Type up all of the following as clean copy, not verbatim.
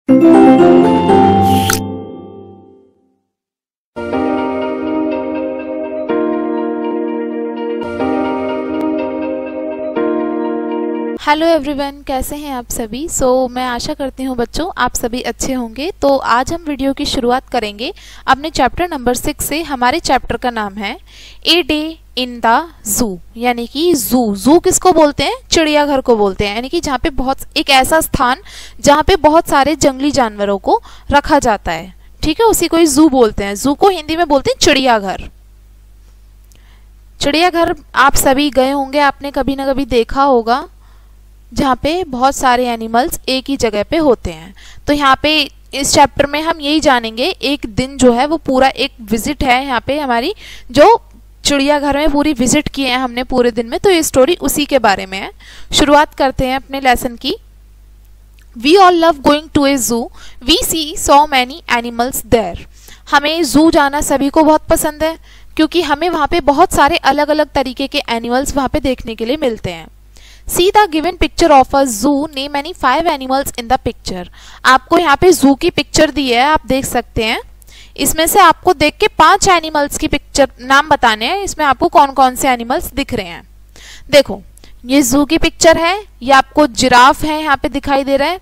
Hello everyone, कैसे हैं आप सभी। मैं आशा करती हूँ बच्चों आप सभी अच्छे होंगे। तो आज हम वीडियो की शुरुआत करेंगे अपने चैप्टर नंबर 6 से। हमारे चैप्टर का नाम है ए डे इन द जू, यानी कि जू किसको बोलते हैं? चिड़ियाघर को बोलते हैं, यानी कि जहाँ पे एक ऐसा स्थान जहाँ पे बहुत सारे जंगली जानवरों को रखा जाता है। ठीक है, उसी को ही जू बोलते हैं। जू को हिंदी में बोलते हैं चिड़ियाघर। चिड़ियाघर आप सभी गए होंगे, आपने कभी ना कभी देखा होगा, जहाँ पे बहुत सारे एनिमल्स एक ही जगह पे होते हैं। तो यहाँ पे इस चैप्टर में हम यही जानेंगे। एक दिन जो है वो पूरा एक विजिट है यहाँ पे, हमारी जो चिड़ियाघर में पूरी विजिट किए हैं हमने पूरे दिन में। तो ये स्टोरी उसी के बारे में है। शुरुआत करते हैं अपने लेसन की। We all love going to a zoo, we see so many animals there. हमें जू जाना सभी को बहुत पसंद है, क्योंकि हमें वहाँ पे बहुत सारे अलग अलग तरीके के एनिमल्स वहाँ पे देखने के लिए मिलते हैं। See the given picture of a zoo, name any 5 animals in the picture। आपको यहाँ पे जू की पिक्चर दी है, आप देख सकते हैं। इसमें से आपको देख के 5 एनिमल्स की पिक्चर नाम बताने हैं। इसमें आपको कौन कौन से एनिमल्स दिख रहे हैं। देखो, ये जू की पिक्चर है। ये आपको जिराफ है यहाँ पे दिखाई दे रहा है,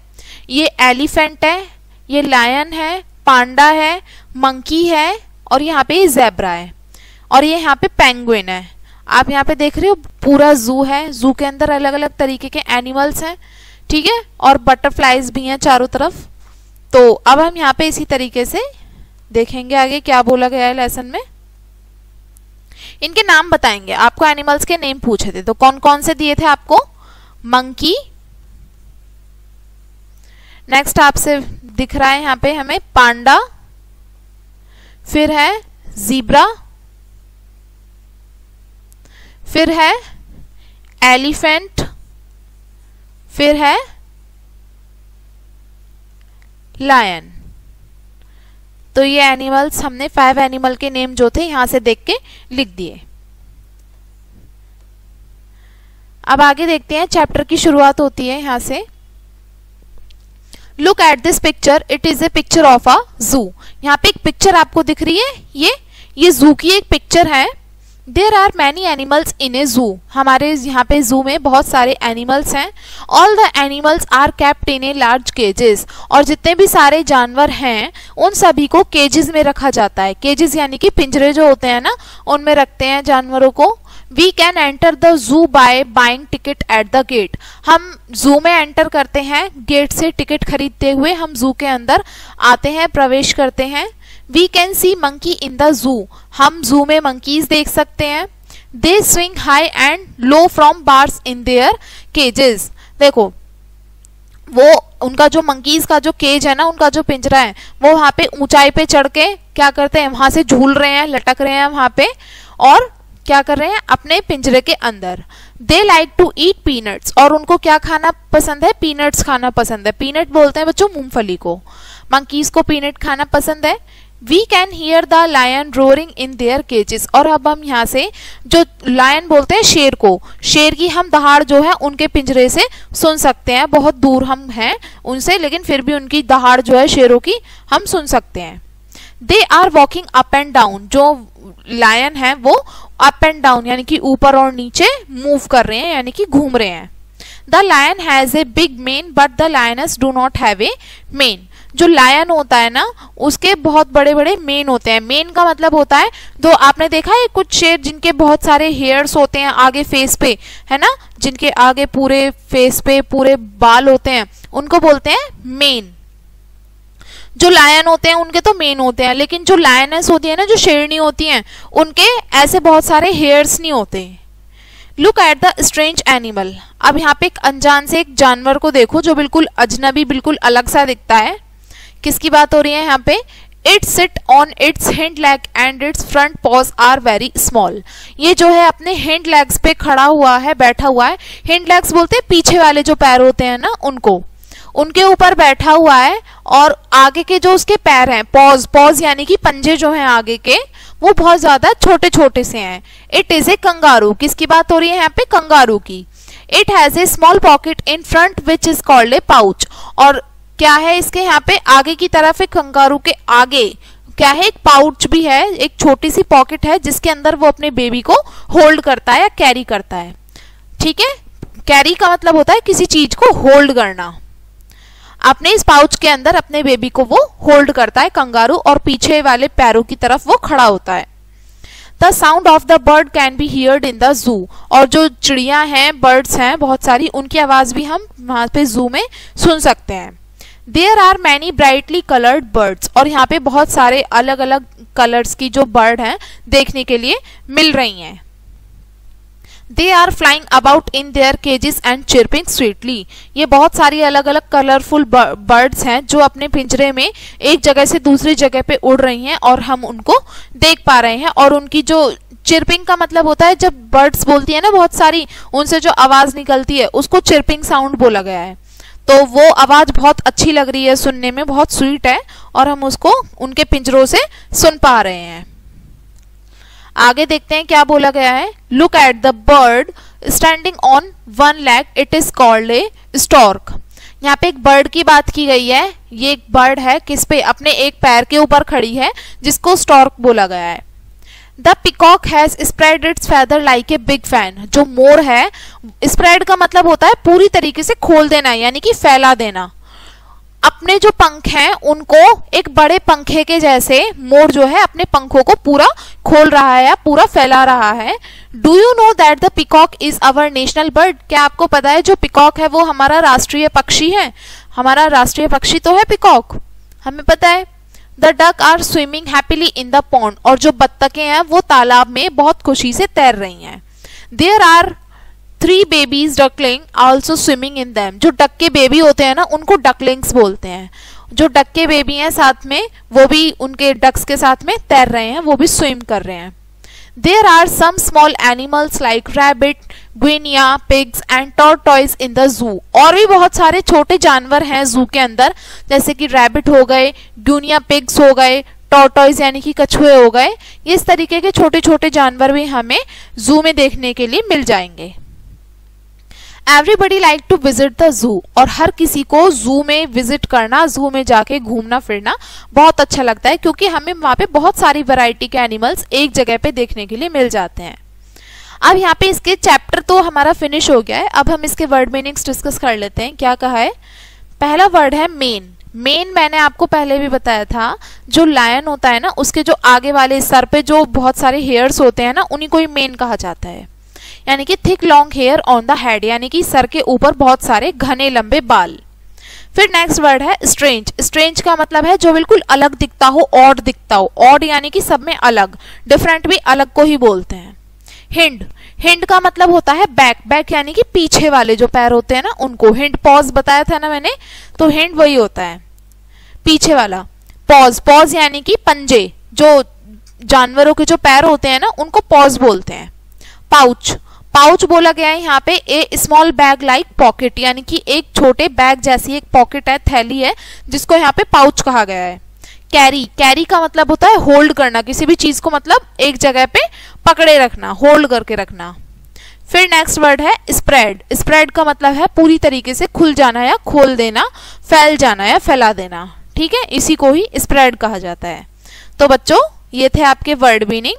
ये एलिफेंट है, ये लायन है, पांडा है, मंकी है, और यहाँ पे ये ज़ेब्रा है, और ये यहाँ पे पेंगुइन है। आप यहाँ पे देख रहे हो पूरा जू है। जू के अंदर अलग अलग तरीके के एनिमल्स हैं, ठीक है, और बटरफ्लाइज भी हैं चारों तरफ। तो अब हम यहाँ पे इसी तरीके से देखेंगे आगे क्या बोला गया है लेसन में। इनके नाम बताएंगे। आपको एनिमल्स के नेम पूछे थे, तो कौन कौन से दिए थे आपको? मंकी, नेक्स्ट आपसे दिख रहा है यहाँ पे हमें पांडा, फिर है ज़ीब्रा, फिर है एलिफेंट, फिर है लायन। तो ये एनिमल्स हमने 5 एनिमल के नेम जो थे यहां से देख के लिख दिए। अब आगे देखते हैं। चैप्टर की शुरुआत होती है यहां से। Look at this picture, it is a picture of a जू। यहाँ पे एक पिक्चर आपको दिख रही है, ये जू की एक पिक्चर है। There are many animals in a zoo। हमारे यहाँ पे जू में बहुत सारे एनिमल्स हैं। All the animals are kept in a large cages। और जितने भी सारे जानवर हैं उन सभी को केजेस में रखा जाता है। केजेस यानी कि पिंजरे जो होते हैं ना, उनमें रखते हैं जानवरों को। We can enter the zoo by buying ticket at the gate। हम जू में एंटर करते हैं, गेट से टिकट खरीदते हुए हम जू के अंदर आते हैं, प्रवेश करते हैं। We can see monkey in the zoo। हम जू में मंकीज देख सकते हैं। They swing high and low from bars in their cages। देखो, वो उनका जो मंकीज का जो केज है ना, उनका जो पिंजरा है, वो वहां पे ऊंचाई पे चढ़ के क्या करते हैं, वहां से झूल रहे हैं, लटक रहे हैं वहां पे, और क्या कर रहे हैं अपने पिंजरे के अंदर। They like to eat peanuts। और उनको क्या खाना पसंद है? पीनट्स खाना पसंद है। पीनट बोलते हैं बच्चों मूंगफली को। मंकीज को पीनट खाना पसंद है। We can hear the lion roaring in their cages। और अब हम यहाँ से जो लायन बोलते हैं शेर को, शेर की हम दहाड़ जो है उनके पिंजरे से सुन सकते हैं। बहुत दूर हम हैं उनसे, लेकिन फिर भी उनकी दहाड़ जो है शेरों की हम सुन सकते हैं। They are walking up and down। जो लायन है वो अप एंड डाउन यानी कि ऊपर और नीचे मूव कर रहे हैं, यानी कि घूम रहे हैं। The lion has a big mane but the lioness do not have a mane। जो लायन होता है ना, उसके बहुत बड़े बड़े मेन होते हैं। मेन का मतलब होता है, तो आपने देखा है कुछ शेर जिनके बहुत सारे हेयर्स होते हैं आगे फेस पे, है ना, जिनके आगे पूरे फेस पे पूरे बाल होते हैं, उनको बोलते हैं मेन। जो लायन होते हैं उनके तो मेन होते हैं, लेकिन जो लायनेस होती है ना, जो शेरनी होती हैं, उनके ऐसे बहुत सारे हेयर्स नहीं होते। Look at the strange animal. अब यहाँ पे एक अनजान से एक जानवर को देखो जो बिल्कुल अजनबी, बिल्कुल अलग सा दिखता है। किसकी बात हो रही है यहाँ पे? It sit on its hind leg and its front paws are very small. ये जो है अपने हिंड लेग्स पे खड़ा हुआ है, बैठा हुआ है। हिंड लेग्स बोलते हैं पीछे वाले जो पैर होते हैं ना, उनको, उनके ऊपर बैठा हुआ है। और आगे के जो उसके पैर हैं, पॉज यानी कि पंजे जो हैं आगे के, वो बहुत ज्यादा छोटे छोटे से हैं। It is a kangaroo. किसकी बात हो रही है यहाँ पे? कंगारू की। It has a small pocket in front which is called a pouch. और क्या है इसके यहाँ पे आगे की तरफ एक कंगारू के आगे क्या है, एक पाउच भी है, एक छोटी सी पॉकेट है जिसके अंदर वो अपने बेबी को होल्ड करता है या कैरी करता है। ठीक है, कैरी का मतलब होता है किसी चीज को होल्ड करना। अपने इस पाउच के अंदर अपने बेबी को वो होल्ड करता है कंगारू, और पीछे वाले पैरों की तरफ वो खड़ा होता है। The sound of the bird can be heard in the zoo, और जो चिड़िया हैं, बर्ड्स हैं बहुत सारी, उनकी आवाज भी हम वहां पे जू में सुन सकते हैं। There are many brightly coloured birds, और यहाँ पे बहुत सारे अलग अलग कलर्स की जो बर्ड हैं देखने के लिए मिल रही हैं। They are flying about in their cages and chirping sweetly, ये बहुत सारी अलग अलग कलरफुल बर्ड्स हैं जो अपने पिंजरे में एक जगह से दूसरी जगह पे उड़ रही हैं और हम उनको देख पा रहे हैं। और उनकी जो चिरपिंग का मतलब होता है जब बर्ड्स बोलती है ना बहुत सारी, उनसे जो आवाज निकलती है उसको चिरपिंग साउंड बोला गया है। तो वो आवाज बहुत अच्छी लग रही है, सुनने में बहुत स्वीट है, और हम उसको उनके पिंजरों से सुन पा रहे हैं। आगे देखते हैं क्या बोला गया है। Look at the bird standing on one leg, it is called a stork. यहाँ पे एक बर्ड की बात की गई है। ये एक बर्ड है किस पे, अपने एक पैर के ऊपर खड़ी है, जिसको स्टॉर्क बोला गया है। The peacock has spread it's feather like a big fan, जो मोर है, स्प्रेड का मतलब होता है पूरी तरीके से खोल देना, यानी कि फैला देना। अपने जो पंख हैं उनको एक बड़े पंखे के जैसे मोर जो है अपने पंखों को पूरा खोल रहा है या पूरा फैला रहा है। Do you know that the peacock is our national bird, क्या आपको पता है जो पिकॉक है वो हमारा राष्ट्रीय पक्षी है? हमारा राष्ट्रीय पक्षी तो है पिकॉक, हमें पता है। The duck are swimming happily in the pond, और जो बत्तखें हैं वो तालाब में बहुत खुशी से तैर रही हैं। There are 3 babies duckling also swimming in them, जो डक के बेबी होते हैं ना उनको डकलिंग्स बोलते हैं। जो डक के बेबी हैं साथ में वो भी उनके डक्स के साथ में तैर रहे हैं, वो भी स्विम कर रहे हैं। There are some small animals like rabbit, guinea, pigs and tortoise in the zoo, और भी बहुत सारे छोटे जानवर हैं जू के अंदर, जैसे कि रैबिट हो गए, गुइनिया पिग्स हो गए, टॉर्टॉइज यानी कि कछुए हो गए। इस तरीके के छोटे छोटे जानवर भी हमें जू में देखने के लिए मिल जाएंगे। Everybody like to visit the zoo, और हर किसी को जू में विजिट करना, जू में जाके घूमना फिरना बहुत अच्छा लगता है, क्योंकि हमें वहां पे बहुत सारी वैरायटी के एनिमल्स एक जगह पे देखने के लिए मिल जाते हैं। अब यहाँ पे इसके चैप्टर तो हमारा फिनिश हो गया है। अब हम इसके वर्ड मीनिंग्स डिस्कस कर लेते हैं। क्या कहा है? पहला वर्ड है मेन। मेन मैंने आपको पहले भी बताया था, जो लायन होता है ना उसके जो आगे वाले सर पे जो बहुत सारे हेयर्स होते हैं ना, उन्हीं को ही मेन कहा जाता है, यानी कि thick long hair on the head, यानी कि सर के ऊपर बहुत सारे घने लंबे बाल। फिर नेक्स्ट वर्ड है स्ट्रेंज। स्ट्रेंज का मतलब है जो बिल्कुल अलग दिखता हो, ऑड दिखता हो। ऑड यानी कि सब में अलग, डिफरेंट भी अलग को ही बोलते हैं। हिंड। हिंड का मतलब होता है बैक। बैक यानी कि पीछे वाले जो पैर होते हैं ना उनको। हिंड पॉज बताया था ना मैंने, तो हिंड वही होता है पीछे वाला। पॉज। पॉज यानी कि पंजे, जो जानवरों के जो पैर होते हैं ना उनको पॉज बोलते हैं। पाउच। पाउच बोला गया है यहाँ पे ए स्मॉल बैग लाइक पॉकेट, यानी कि एक छोटे बैग जैसी एक पॉकेट है, थैली है, जिसको यहाँ पे पाउच कहा गया है। कैरी। कैरी का मतलब होता है होल्ड करना, किसी भी चीज को मतलब एक जगह पे पकड़े रखना, होल्ड करके रखना। फिर नेक्स्ट वर्ड है स्प्रेड। स्प्रेड का मतलब है पूरी तरीके से खुल जाना या खोल देना, फैल जाना या फैला देना। ठीक है, इसी को ही स्प्रेड कहा जाता है। तो बच्चों ये थे आपके वर्ड मीनिंग।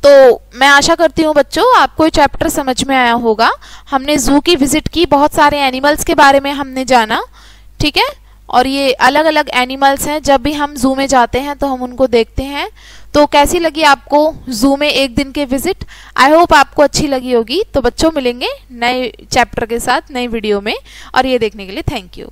तो मैं आशा करती हूँ बच्चों आपको ये चैप्टर समझ में आया होगा। हमने जू की विजिट की, बहुत सारे एनिमल्स के बारे में हमने जाना। ठीक है, और ये अलग अलग एनिमल्स हैं, जब भी हम जू में जाते हैं तो हम उनको देखते हैं। तो कैसी लगी आपको जू में एक दिन के विजिट? आई होप आपको अच्छी लगी होगी। तो बच्चों मिलेंगे नए चैप्टर के साथ नई वीडियो में, और ये देखने के लिए थैंक यू।